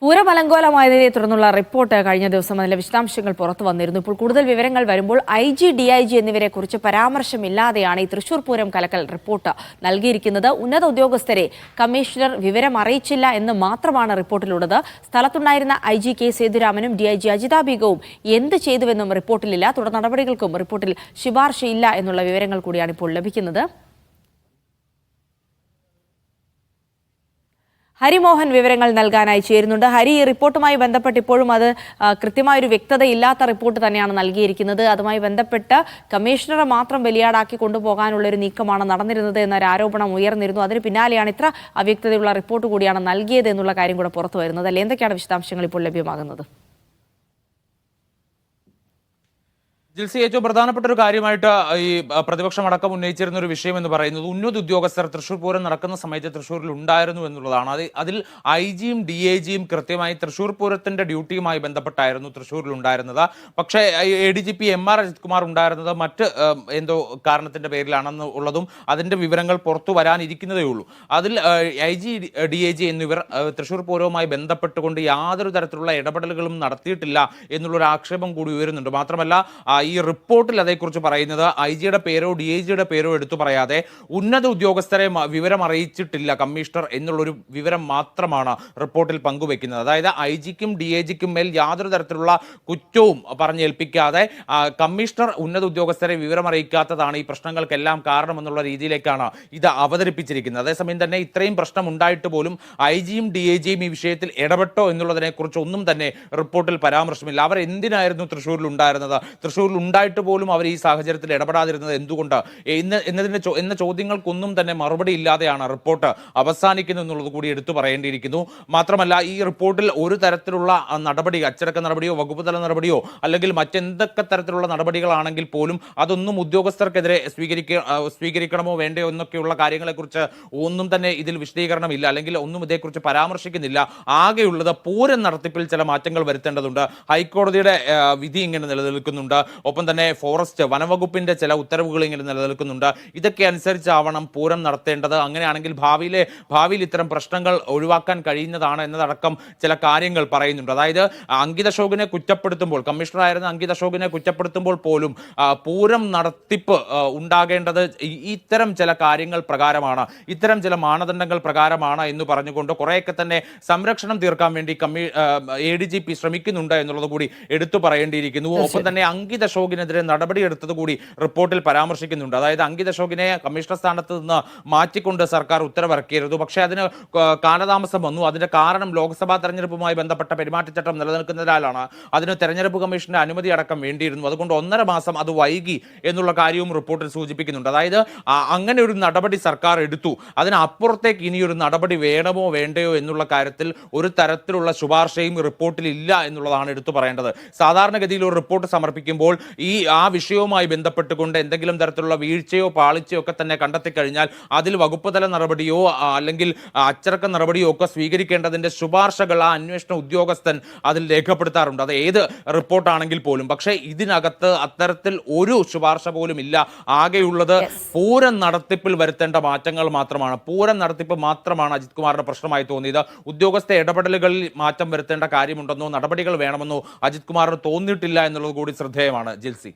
പൂരമലങ്കോലമായതിനെ തുടർന്നുള്ള റിപ്പോർട്ട് കഴിഞ്ഞ ദിവസം അതിലെ വിശദാംശങ്ങൾ പുറത്തു വന്നിരുന്നു. ഇപ്പോൾ കൂടുതൽ വിവരങ്ങൾ വരുമ്പോൾ IG, DIG എന്നിവരെക്കുറിച്ച് പരാമർശമില്ലാതെയാണ് ഈ തൃശൂർ പൂരം കലക്കൽ റിപ്പോർട്ട് നൽകിയിരിക്കുന്നത്. ഉന്നത ഉദ്യോഗസ്ഥരെ കമ്മീഷണർ വിവരം അറിയിച്ചില്ല എന്ന് മാത്രമാണ് റിപ്പോർട്ടിലുള്ളത്. സ്ഥലത്തുണ്ടായിരുന്ന IG K സേതുരാമനും DIG അജിത ബീഗവും എന്ത് ചെയ്തുവെന്നും റിപ്പോർട്ടിലില്ല. തുടർ നടപടികൾക്കും റിപ്പോർട്ടിൽ ശുപാർശയില്ല എന്നുള്ള വിവരങ്ങൾ കൂടിയാണ് ഇപ്പോൾ ലഭിക്കുന്നത്. ഹരിമോഹൻ വിവരങ്ങൾ നൽകാനായി ചേരുന്നുണ്ട്. ഹരി, ഈ റിപ്പോർട്ടുമായി ബന്ധപ്പെട്ട് ഇപ്പോഴും അത് കൃത്യമായൊരു വ്യക്തതയില്ലാത്ത റിപ്പോർട്ട് തന്നെയാണ് നൽകിയിരിക്കുന്നത്. അതുമായി ബന്ധപ്പെട്ട് കമ്മീഷണറെ മാത്രം ബലിയാടാക്കി കൊണ്ടുപോകാനുള്ള ഒരു നീക്കമാണ് നടന്നിരുന്നത് എന്നൊരു ആരോപണം ഉയർന്നിരുന്നു. അതിന് പിന്നാലെയാണ് ഇത്ര അവ്യക്തതയുള്ള റിപ്പോർട്ട് കൂടിയാണ് നൽകിയത് എന്നുള്ള കാര്യം കൂടെ പുറത്തു വരുന്നത്. അല്ലെ, എന്തൊക്കെയാണ് വിശദാംശങ്ങൾ ഇപ്പോൾ ലഭ്യമാകുന്നത്? ജിൽസി, ഏറ്റവും പ്രധാനപ്പെട്ട ഒരു കാര്യമായിട്ട് ഈ പ്രതിപക്ഷം അടക്കം ഉന്നയിച്ചിരുന്ന ഒരു വിഷയം എന്ന് പറയുന്നത് ഉന്നത ഉദ്യോഗസ്ഥർ തൃശൂർ പൂരം നടക്കുന്ന സമയത്ത് തൃശ്ശൂരിൽ ഉണ്ടായിരുന്നു എന്നുള്ളതാണ്. അതിൽ IG-യും DIG-യും കൃത്യമായി തൃശൂർ പൂരത്തിന്റെ ഡ്യൂട്ടിയുമായി ബന്ധപ്പെട്ടായിരുന്നു തൃശ്ശൂരിൽ ഉണ്ടായിരുന്നത്. പക്ഷേ ADGP MR അജിത് കുമാർ ഉണ്ടായിരുന്നത് മറ്റ് എന്തോ കാരണത്തിന്റെ പേരിലാണെന്ന് ഉള്ളതും അതിന്റെ വിവരങ്ങൾ പുറത്തു വരാനിരിക്കുന്നതേ ഉള്ളൂ. അതിൽ IG, DIG എന്നിവർ തൃശൂർ പൂരവുമായി ബന്ധപ്പെട്ടുകൊണ്ട് യാതൊരു തരത്തിലുള്ള ഇടപെടലുകളും നടത്തിയിട്ടില്ല എന്നുള്ളൊരു ആക്ഷേപം കൂടി ഉയരുന്നുണ്ട്. മാത്രമല്ല, ഈ റിപ്പോർട്ടിൽ അതേക്കുറിച്ച് പറയുന്നത് IG-യുടെ പേരോ DIG-യുടെ പേരോ എടുത്തു പറയാതെ ഉന്നത ഉദ്യോഗസ്ഥരെ വിവരം അറിയിച്ചിട്ടില്ല കമ്മീഷണർ എന്നുള്ളൊരു വിവരം മാത്രമാണ് റിപ്പോർട്ടിൽ പങ്കുവെക്കുന്നത്. അതായത് IG-ക്കും DIG-ക്കും മേൽ യാതൊരു തരത്തിലുള്ള കുറ്റവും പറഞ്ഞേൽപ്പിക്കാതെ കമ്മീഷണർ ഉന്നത ഉദ്യോഗസ്ഥരെ വിവരം അറിയിക്കാത്തതാണ് ഈ പ്രശ്നങ്ങൾക്കെല്ലാം കാരണമെന്നുള്ള രീതിയിലേക്കാണ് ഇത് അവതരിപ്പിച്ചിരിക്കുന്നത്. അതേസമയം തന്നെ ഇത്രയും പ്രശ്നം ഉണ്ടായിട്ട് പോലും IG-യും DIG-യും ഈ വിഷയത്തിൽ ഇടപെട്ടോ എന്നുള്ളതിനെക്കുറിച്ച് ഒന്നും തന്നെ റിപ്പോർട്ടിൽ പരാമർശമില്ല. അവർ എന്തിനായിരുന്നു തൃശ്ശൂരിൽ ഉണ്ടായിരുന്നത്, തൃശ്ശൂരിൽ ഉണ്ടായിട്ട് പോലും അവർ ഈ സാഹചര്യത്തിൽ ഇടപെടാതിരുന്നത് എന്തുകൊണ്ട് എന്ന ചോദ്യങ്ങൾക്കൊന്നും തന്നെ മറുപടി ഇല്ലാതെയാണ് റിപ്പോർട്ട് അവസാനിക്കുന്നത് എന്നുള്ളത് കൂടി എടുത്തു പറയേണ്ടിയിരിക്കുന്നു. മാത്രമല്ല, ഈ റിപ്പോർട്ടിൽ ഒരു തരത്തിലുള്ള നടപടി, അച്ചടക്ക നടപടിയോ വകുപ്പ് തല നടപടിയോ അല്ലെങ്കിൽ മറ്റെന്തൊക്കെ തരത്തിലുള്ള നടപടികളാണെങ്കിൽ പോലും അതൊന്നും ഉദ്യോഗസ്ഥർക്കെതിരെ സ്വീകരിക്കണമോ വേണ്ടയോ എന്നൊക്കെയുള്ള കാര്യങ്ങളെക്കുറിച്ച് ഒന്നും തന്നെ ഇതിൽ വിശദീകരണമില്ല, അല്ലെങ്കിൽ ഒന്നും ഇതേക്കുറിച്ച് പരാമർശിക്കുന്നില്ല. ആകെയുള്ളത് പൂരം നടത്തിപ്പിൽ ചില മാറ്റങ്ങൾ വരുത്തേണ്ടതുണ്ട്. ഹൈക്കോടതിയുടെ വിധി ഇങ്ങനെ നിലനിൽക്കുന്നുണ്ട്. ഒപ്പം തന്നെ ഫോറസ്റ്റ് വനവകുപ്പിന്റെ ചില ഉത്തരവുകൾ ഇങ്ങനെ നിലനിൽക്കുന്നുണ്ട്. ഇതൊക്കെ അനുസരിച്ചാവണം പൂരം നടത്തേണ്ടത്. അങ്ങനെയാണെങ്കിൽ ഭാവിയിൽ ഇത്തരം പ്രശ്നങ്ങൾ ഒഴിവാക്കാൻ കഴിയുന്നതാണ് എന്നതടക്കം ചില കാര്യങ്ങൾ പറയുന്നുണ്ട്. അതായത് അങ്കിത് അശോകിനെ കുറ്റപ്പെടുത്തുമ്പോൾ, കമ്മീഷണറായിരുന്ന അങ്കിത് അശോകിനെ കുറ്റപ്പെടുത്തുമ്പോൾ പോലും പൂരം നടത്തിപ്പ് ഉണ്ടാകേണ്ടത് ഇത്തരം ചില കാര്യങ്ങൾ പ്രകാരമാണ്, ഇത്തരം ചില മാനദണ്ഡങ്ങൾ പ്രകാരമാണ് എന്ന് പറഞ്ഞുകൊണ്ട് കുറേയൊക്കെ തന്നെ സംരക്ഷണം തീർക്കാൻ വേണ്ടി ADGP ശ്രമിക്കുന്നുണ്ട് എന്നുള്ളത് കൂടി എടുത്തു പറയേണ്ടിയിരിക്കുന്നു. ഒപ്പം തന്നെ അങ്കിത് അശോകിനെതിരെ നടപടിയെടുത്തത് കൂടി റിപ്പോർട്ടിൽ പരാമർശിക്കുന്നുണ്ട്. അതായത് അങ്കിത് അശോകിനെ കമ്മീഷണർ സ്ഥാനത്ത് നിന്ന് മാറ്റിക്കൊണ്ട് സർക്കാർ ഉത്തരവിറക്കിയിരുന്നു. പക്ഷേ അതിന് കാലതാമസം വന്നു. അതിന്റെ കാരണം ലോക്സഭാ തെരഞ്ഞെടുപ്പുമായി ബന്ധപ്പെട്ട പെരുമാറ്റച്ചട്ടം നിലനിൽക്കുന്നതിനാലാണ്. അതിന് തെരഞ്ഞെടുപ്പ് കമ്മീഷന്റെ അനുമതി അടക്കം വേണ്ടിയിരുന്നു. അതുകൊണ്ട് 1.5 മാസം അത് വൈകി എന്നുള്ള കാര്യവും റിപ്പോർട്ടിൽ സൂചിപ്പിക്കുന്നുണ്ട്. അതായത് അങ്ങനെ ഒരു നടപടി സർക്കാർ എടുത്തു. അതിനപ്പുറത്തേക്ക് ഇനിയൊരു നടപടി വേണമോ വേണ്ടയോ എന്നുള്ള കാര്യത്തിൽ ഒരു തരത്തിലുള്ള ശുപാർശയും റിപ്പോർട്ടിൽ ഇല്ല എന്നുള്ളതാണ് എടുത്തു പറയേണ്ടത്. സാധാരണഗതിയിൽ ഒരു റിപ്പോർട്ട് സമർപ്പിക്കുമ്പോൾ ആ വിഷയവുമായി ബന്ധപ്പെട്ടുകൊണ്ട് എന്തെങ്കിലും തരത്തിലുള്ള വീഴ്ചയോ പാളിച്ചയോ ഒക്കെ തന്നെ കണ്ടെത്തിക്കഴിഞ്ഞാൽ അതിൽ വകുപ്പ് തല നടപടിയോ അല്ലെങ്കിൽ അച്ചടക്ക നടപടിയോ ഒക്കെ സ്വീകരിക്കേണ്ടതിന്റെ ശുപാർശകൾ ആ അന്വേഷണ ഉദ്യോഗസ്ഥൻ അതിൽ രേഖപ്പെടുത്താറുണ്ട്. അത് ഏത് റിപ്പോർട്ടാണെങ്കിൽ പോലും. പക്ഷേ ഇതിനകത്ത് അത്തരത്തിൽ ഒരു ശുപാർശ പോലും ഇല്ല. ആകെയുള്ളത് പൂരം നടത്തിപ്പിൽ വരുത്തേണ്ട മാറ്റങ്ങൾ മാത്രമാണ്. പൂരം നടത്തിപ്പ് മാത്രമാണ് അജിത് കുമാറിന്റെ പ്രശ്നമായി തോന്നിയത്. ഉദ്യോഗസ്ഥ ഇടപെടലുകളിൽ മാറ്റം വരുത്തേണ്ട കാര്യമുണ്ടെന്നോ നടപടികൾ വേണമെന്നോ അജിത് കുമാറിന് തോന്നിയിട്ടില്ല എന്നുള്ളത് കൂടി ശ്രദ്ധേയമാണ്. ജിൽസി.